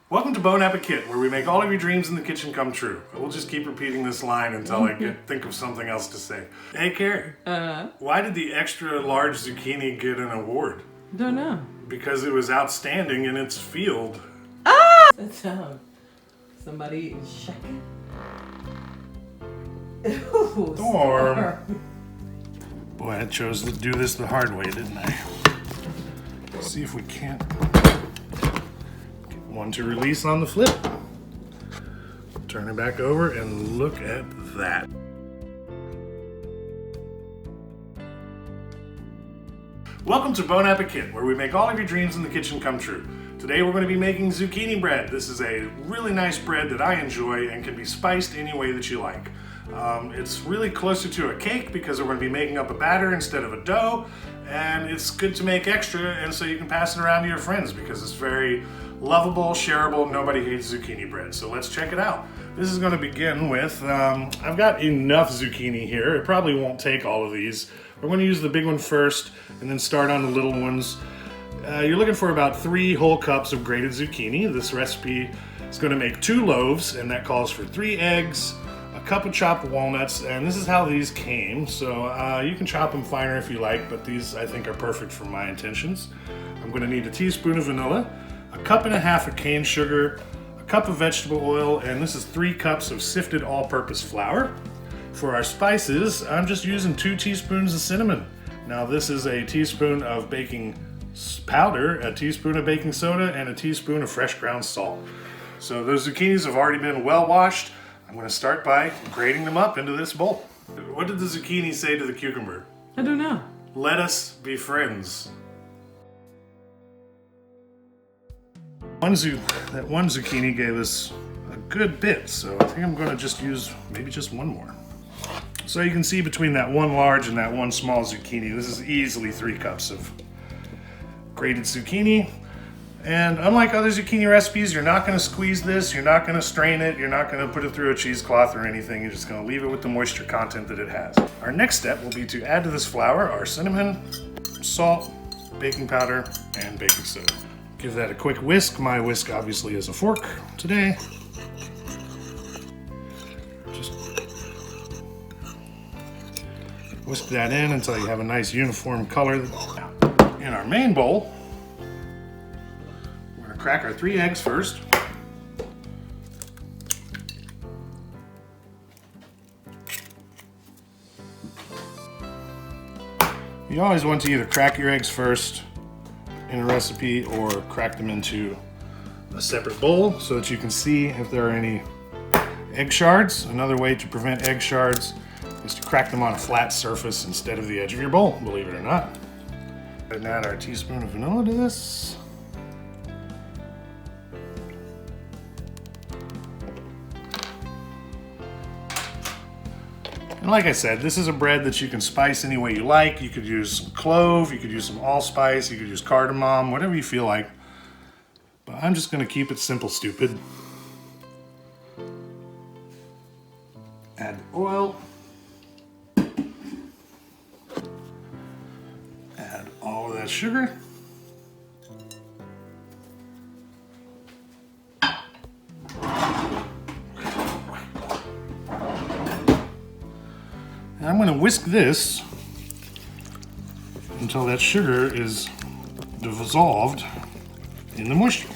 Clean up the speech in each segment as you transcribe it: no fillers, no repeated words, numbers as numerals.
Welcome to Bon Appetit, where we make all of your dreams in the kitchen come true. We'll just keep repeating this line until I think of something else to say. Hey, Carrie. Why did the extra large zucchini get an award? Don't know. Because it was outstanding in its field. Ah! That sound. Somebody is shaking. Ooh, Storm. Boy, I chose to do this the hard way, didn't I? Let's see if we can't get one to release on the flip. Turn it back over and look at that. Welcome to Bon Appetit, where we make all of your dreams in the kitchen come true. Today we're going to be making zucchini bread. This is a really nice bread that I enjoy and can be spiced any way that you like. It's really closer to a cake because we're going to be making up a batter instead of a dough, and it's good to make extra and so you can pass it around to your friends because it's very lovable, shareable, nobody hates zucchini bread. So let's check it out. This is going to begin with, I've got enough zucchini here. It probably won't take all of these. We're going to use the big one first and then start on the little ones. You're looking for about 3 whole cups of grated zucchini. This recipe is going to make 2 loaves, and that calls for 3 eggs, a cup of chopped walnuts, and this is how these came. So you can chop them finer if you like, but these I think are perfect for my intentions. I'm going to need a teaspoon of vanilla, a cup and a half of cane sugar, a cup of vegetable oil, and this is 3 cups of sifted all-purpose flour. For our spices, I'm just using 2 teaspoons of cinnamon. Now this is a teaspoon of baking powder, a teaspoon of baking soda, and a teaspoon of fresh ground salt. So those zucchinis have already been well washed. I'm going to start by grating them up into this bowl. What did the zucchini say to the cucumber? I don't know. Let us be friends. That one zucchini gave us a good bit, so I think I'm going to just use maybe just one more. So you can see between that one large and that one small zucchini, this is easily 3 cups of grated zucchini. And unlike other zucchini recipes, you're not going to squeeze this, you're not going to strain it, you're not going to put it through a cheesecloth or anything. You're just going to leave it with the moisture content that it has. Our next step will be to add to this flour our cinnamon, salt, baking powder, and baking soda. Give that a quick whisk. My whisk obviously is a fork today. Just whisk that in until you have a nice uniform color. In our main bowl, we're going to crack our 3 eggs first. You always want to either crack your eggs first in a recipe or crack them into a separate bowl so that you can see if there are any egg shards. Another way to prevent egg shards is to crack them on a flat surface instead of the edge of your bowl, believe it or not. And add our teaspoon of vanilla to this. And like I said, this is a bread that you can spice any way you like. You could use some clove, you could use some allspice, you could use cardamom, whatever you feel like. But I'm just going to keep it simple, stupid. Add oil. Add all of that sugar. And I'm going to whisk this until that sugar is dissolved in the moisture.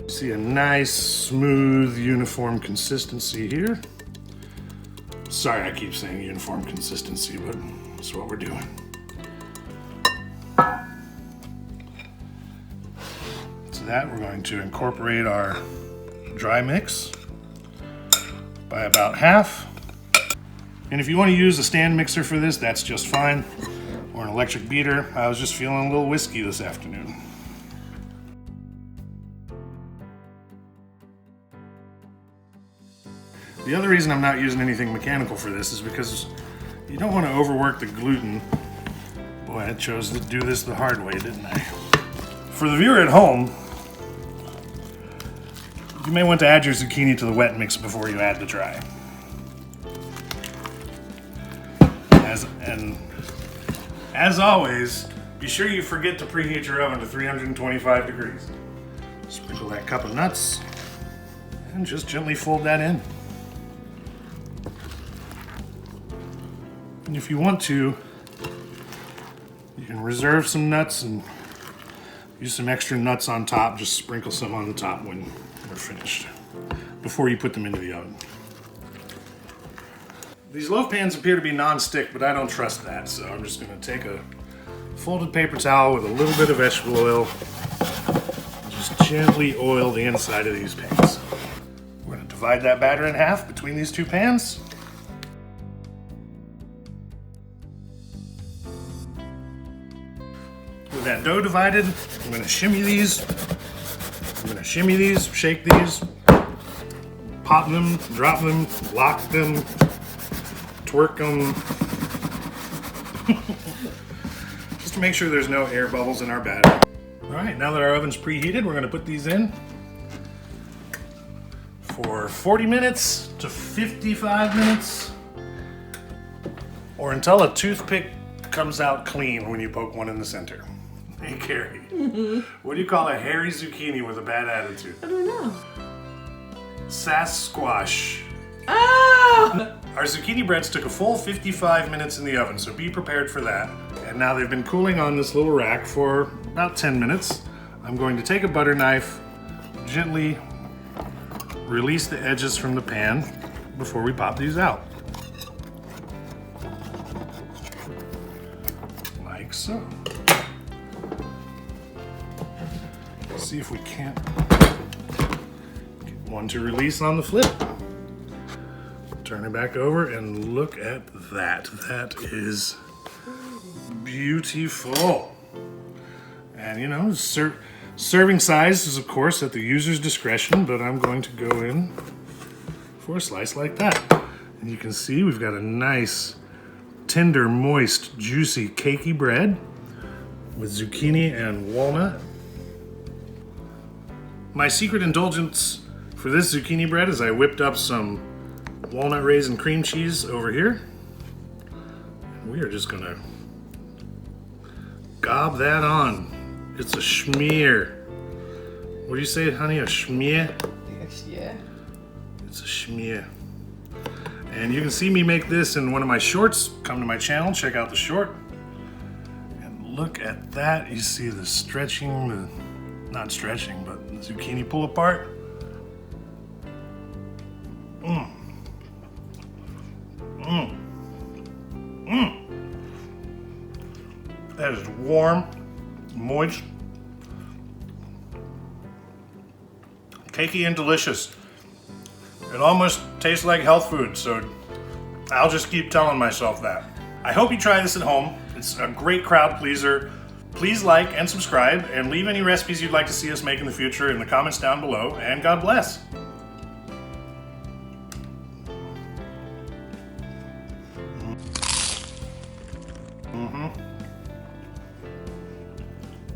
See a nice, smooth, uniform consistency here. Sorry I keep saying uniform consistency, but that's what we're doing. To that, we're going to incorporate our dry mix by about half. And if you want to use a stand mixer for this, that's just fine. Or an electric beater. I was just feeling a little whiskey this afternoon. The other reason I'm not using anything mechanical for this is because you don't want to overwork the gluten. Boy, I chose to do this the hard way, didn't I? For the viewer at home, you may want to add your zucchini to the wet mix before you add the dry. As always, be sure you forget to preheat your oven to 325 degrees. Sprinkle that cup of nuts and just gently fold that in. And if you want to, you can reserve some nuts and use some extra nuts on top. Just sprinkle some on the top when they're finished, before you put them into the oven. These loaf pans appear to be non-stick, but I don't trust that, so I'm just going to take a folded paper towel with a little bit of vegetable oil and just gently oil the inside of these pans. We're going to divide that batter in half between these two pans. With that dough divided, I'm going to shimmy these. Shake these, pop them, drop them, lock them, twerk them. Just to make sure there's no air bubbles in our batter. All right, now that our oven's preheated, we're going to put these in for 40 minutes to 55 minutes, or until a toothpick comes out clean when you poke one in the center. Hey, Carrie, what do you call a hairy zucchini with a bad attitude? I don't know. Sasquatch. Ah! Our zucchini breads took a full 55 minutes in the oven, so be prepared for that. And now they've been cooling on this little rack for about 10 minutes. I'm going to take a butter knife, gently release the edges from the pan before we pop these out. Like so. See if we can't get one to release on the flip. Turn it back over and look at that. That is beautiful. And you know, serving size is of course at the user's discretion, but I'm going to go in for a slice like that. And you can see we've got a nice, tender, moist, juicy, cakey bread with zucchini and walnut. My secret indulgence for this zucchini bread is I whipped up some walnut raisin cream cheese over here. We are just gonna gob that on. It's a schmear. What do you say, honey? A schmear? Yes, yeah. It's a schmear. And you can see me make this in one of my shorts. Come to my channel, check out the short. And look at that. You see the stretching, not stretching, but the zucchini pull apart. That is warm, moist, cakey and delicious. It almost tastes like health food, so I'll just keep telling myself that. I hope you try this at home. It's a great crowd pleaser. Please like and subscribe, and leave any recipes you'd like to see us make in the future in the comments down below, and God bless.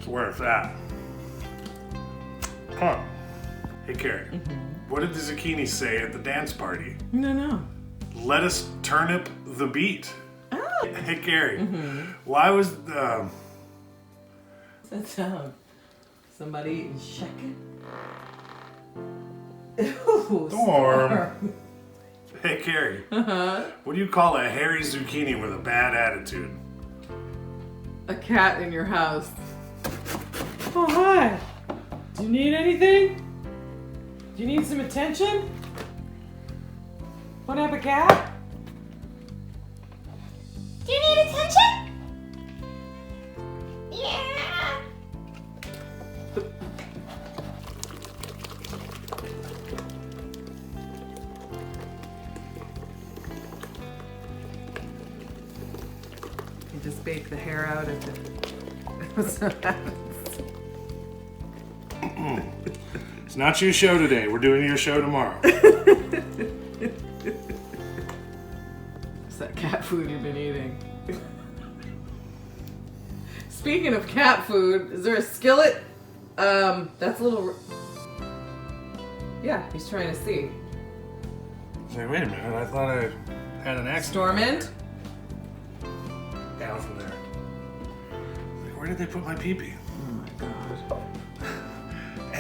So where it's at. Huh. Hey, Carrie, what did the zucchini say at the dance party? No. Let us turnip the beat. Oh. Hey, Carrie, why was That sound. Somebody shaking. Ooh, Storm. Hey, Carrie, what do you call a hairy zucchini with a bad attitude? A cat in your house. Oh, hi. Do you need anything? Do you need some attention? Want to have a cat? Do you need attention? Yeah. You just bake the hair out of it. That's what happens. It's not your show today. We're doing your show tomorrow. It's that cat food you've been eating. Speaking of cat food, is there a skillet? That's a little... Yeah, he's trying to see. Say, wait a minute. I thought I had an accident. Stormend? Down from there. Where did they put my pee-pee? Oh my god.